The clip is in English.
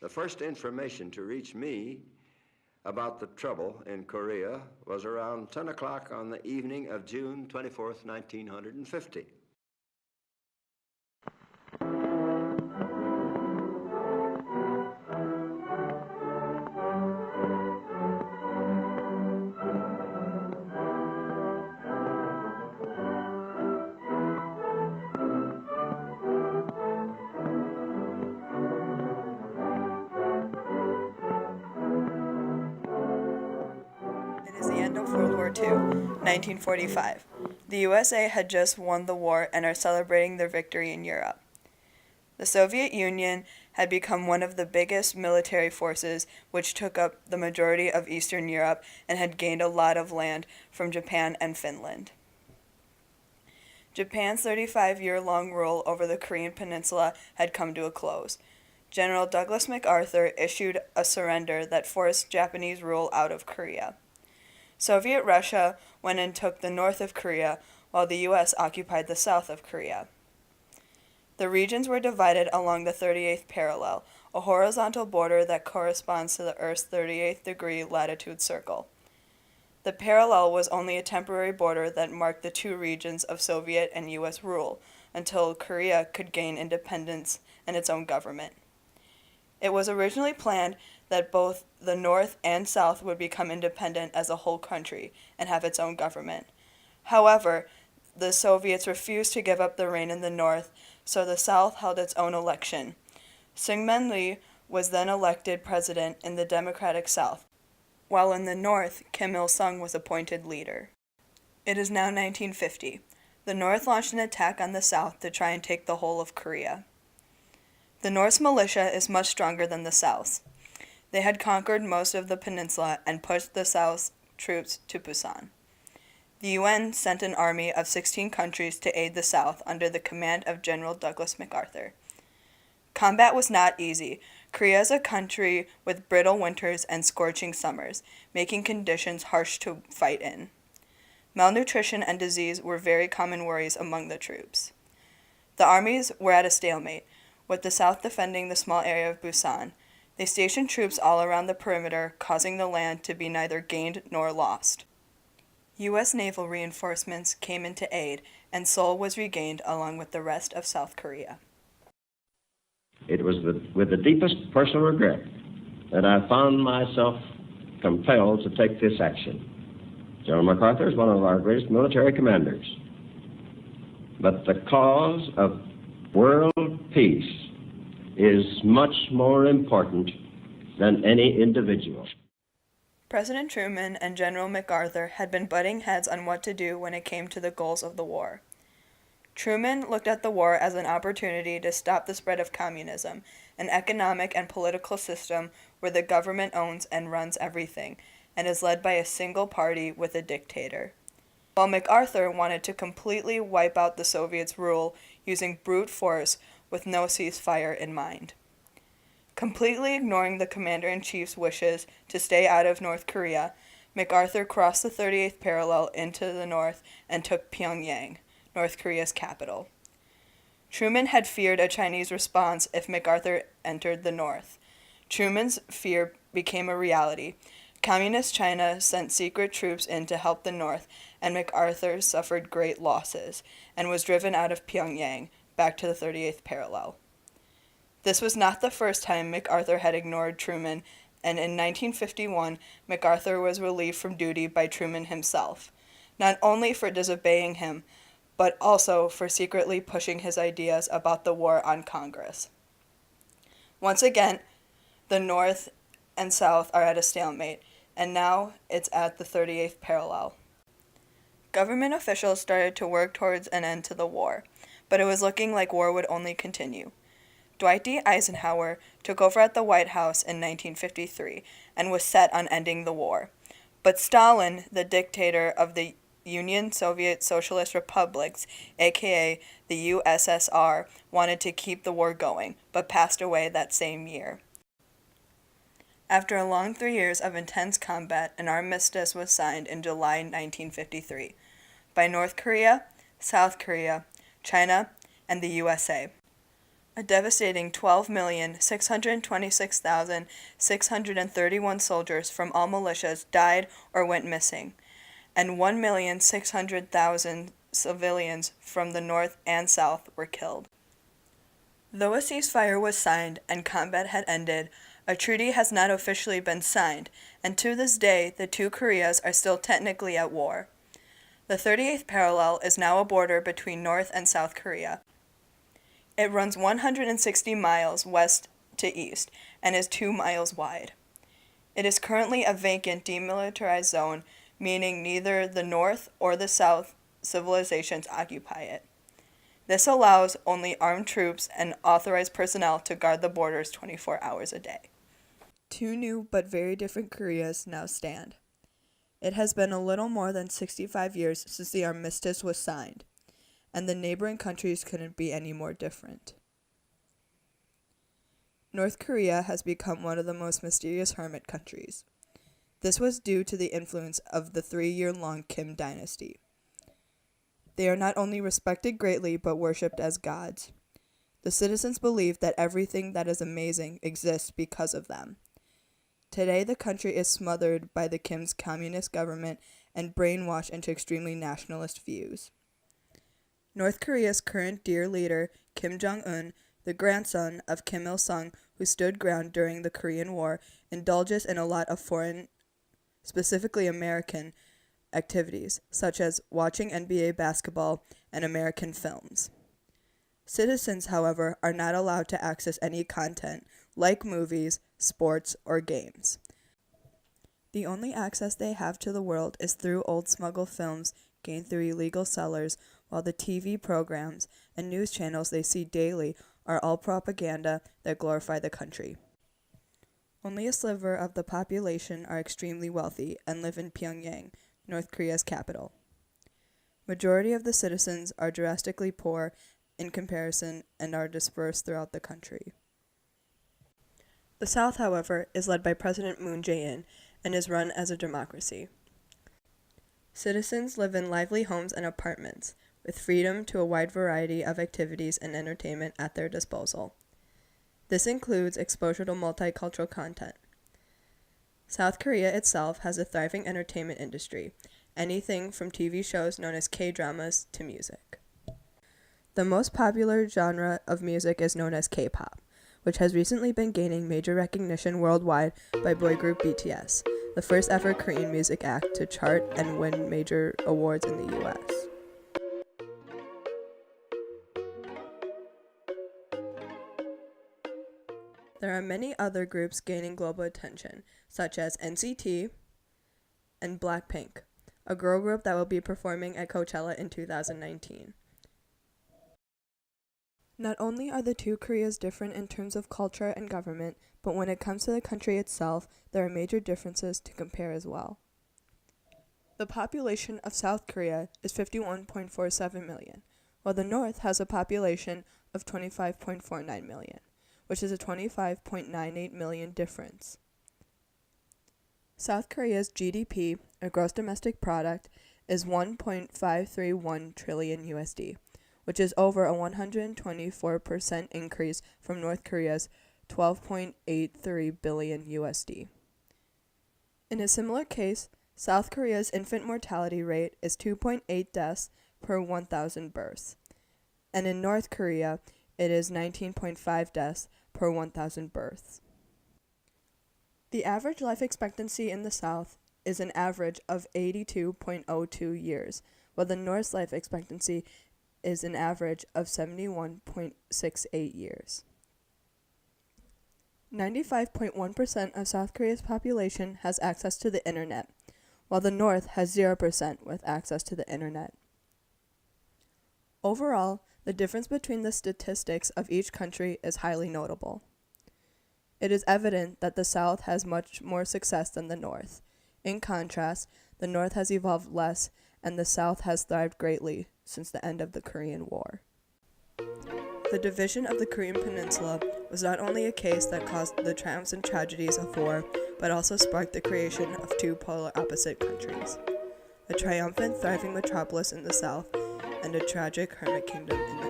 The first information to reach me about the trouble in Korea was around 10 o'clock on the evening of June 24th, 1950. It is the end of World War II, 1945. The USA had just won the war and are celebrating their victory in Europe. The Soviet Union had become one of the biggest military forces, which took up the majority of Eastern Europe and had gained a lot of land from Japan and Finland. Japan's 35-year-long rule over the Korean peninsula had come to a close. General Douglas MacArthur issued a surrender that forced Japanese rule out of Korea. Soviet Russia went and took the north of Korea, while the U.S. occupied the south of Korea. The regions were divided along the 38th parallel, a horizontal border that corresponds to the Earth's 38th degree latitude circle. The parallel was only a temporary border that marked the two regions of Soviet and U.S. rule until Korea could gain independence and its own government. It was originally planned that both the North and South would become independent as a whole country and have its own government. However, the Soviets refused to give up the reign in the North, so the South held its own election. Syngman Rhee was then elected president in the Democratic South, while in the North, Kim Il-sung was appointed leader. It is now 1950. The North launched an attack on the South to try and take the whole of Korea. The North's militia is much stronger than the South's. They had conquered most of the peninsula and pushed the South's troops to Busan. The UN sent an army of 16 countries to aid the South under the command of General Douglas MacArthur. Combat was not easy. Korea is a country with brittle winters and scorching summers, making conditions harsh to fight in. Malnutrition and disease were very common worries among the troops. The armies were at a stalemate, with the South defending the small area of Busan. They stationed troops all around the perimeter, causing the land to be neither gained nor lost. U.S. naval reinforcements came into aid, and Seoul was regained along with the rest of South Korea. It was with the deepest personal regret that I found myself compelled to take this action. General MacArthur is one of our greatest military commanders. But the cause of world peace is much more important than any individual. President Truman and General MacArthur had been butting heads on what to do when it came to the goals of the war. Truman looked at the war as an opportunity to stop the spread of communism, an economic and political system where the government owns and runs everything, and is led by a single party with a dictator. While MacArthur wanted to completely wipe out the Soviets' rule using brute force with no ceasefire in mind. Completely ignoring the commander-in-chief's wishes to stay out of North Korea, MacArthur crossed the 38th parallel into the north and took Pyongyang, North Korea's capital. Truman had feared a Chinese response if MacArthur entered the north. Truman's fear became a reality. Communist China sent secret troops in to help the north, and MacArthur suffered great losses and was driven out of Pyongyang, back to the 38th parallel. This was not the first time MacArthur had ignored Truman, and in 1951, MacArthur was relieved from duty by Truman himself, not only for disobeying him, but also for secretly pushing his ideas about the war on Congress. Once again, the North and South are at a stalemate, and now it's at the 38th parallel. Government officials started to work towards an end to the war, but it was looking like war would only continue. Dwight D. Eisenhower took over at the White House in 1953 and was set on ending the war. But Stalin, the dictator of the Union Soviet Socialist Republics, aka the USSR, wanted to keep the war going, but passed away that same year. After a long 3 years of intense combat, an armistice was signed in July 1953 by North Korea, South Korea, China, and the USA. A devastating 12,626,631 soldiers from all militias died or went missing, and 1,600,000 civilians from the north and south were killed. Though a ceasefire was signed and combat had ended, a treaty has not officially been signed, and to this day the two Koreas are still technically at war. The 38th parallel is now a border between North and South Korea. It runs 160 miles west to east and is 2 miles wide. It is currently a vacant demilitarized zone, meaning neither the North or the South civilizations occupy it. This allows only armed troops and authorized personnel to guard the borders 24 hours a day. Two new but very different Koreas now stand. It has been a little more than 65 years since the armistice was signed, and the neighboring countries couldn't be any more different. North Korea has become one of the most mysterious hermit countries. This was due to the influence of the 3-year-long Kim dynasty. They are not only respected greatly but worshipped as gods. The citizens believe that everything that is amazing exists because of them. Today, the country is smothered by the Kim's communist government and brainwashed into extremely nationalist views. North Korea's current dear leader, Kim Jong-un, the grandson of Kim Il-sung, who stood ground during the Korean War, indulges in a lot of foreign, specifically American, activities, such as watching NBA basketball and American films. Citizens, however, are not allowed to access any content, like movies, sports, or games. The only access they have to the world is through old smuggle films gained through illegal sellers, while the TV programs and news channels they see daily are all propaganda that glorify the country. Only a sliver of the population are extremely wealthy and live in Pyongyang, North Korea's capital. Majority of the citizens are drastically poor in comparison and are dispersed throughout the country. The South, however, is led by President Moon Jae-in and is run as a democracy. Citizens live in lively homes and apartments, with freedom to a wide variety of activities and entertainment at their disposal. This includes exposure to multicultural content. South Korea itself has a thriving entertainment industry, anything from TV shows known as K-dramas to music. The most popular genre of music is known as K-pop, which has recently been gaining major recognition worldwide by boy group BTS, the first ever Korean music act to chart and win major awards in the US. There are many other groups gaining global attention, such as NCT and Blackpink, a girl group that will be performing at Coachella in 2019. Not only are the two Koreas different in terms of culture and government, but when it comes to the country itself, there are major differences to compare as well. The population of South Korea is 51.47 million, while the North has a population of 25.49 million, which is a 25.98 million difference. South Korea's GDP, or gross domestic product, is 1.531 trillion USD, which is over a 124% increase from North Korea's 12.83 billion USD. In a similar case, South Korea's infant mortality rate is 2.8 deaths per 1,000 births, and in North Korea, it is 19.5 deaths per 1,000 births. The average life expectancy in the South is an average of 82.02 years, while the North's life expectancy is an average of 71.68 years. 95.1% of South Korea's population has access to the internet, while the North has 0% with access to the internet. Overall, the difference between the statistics of each country is highly notable. It is evident that the South has much more success than the North. In contrast, the North has evolved less, and the South has thrived greatly since the end of the Korean War. The division of the Korean Peninsula was not only a case that caused the triumphs and tragedies of war, but also sparked the creation of two polar opposite countries, a triumphant, thriving metropolis in the south, and a tragic hermit kingdom in the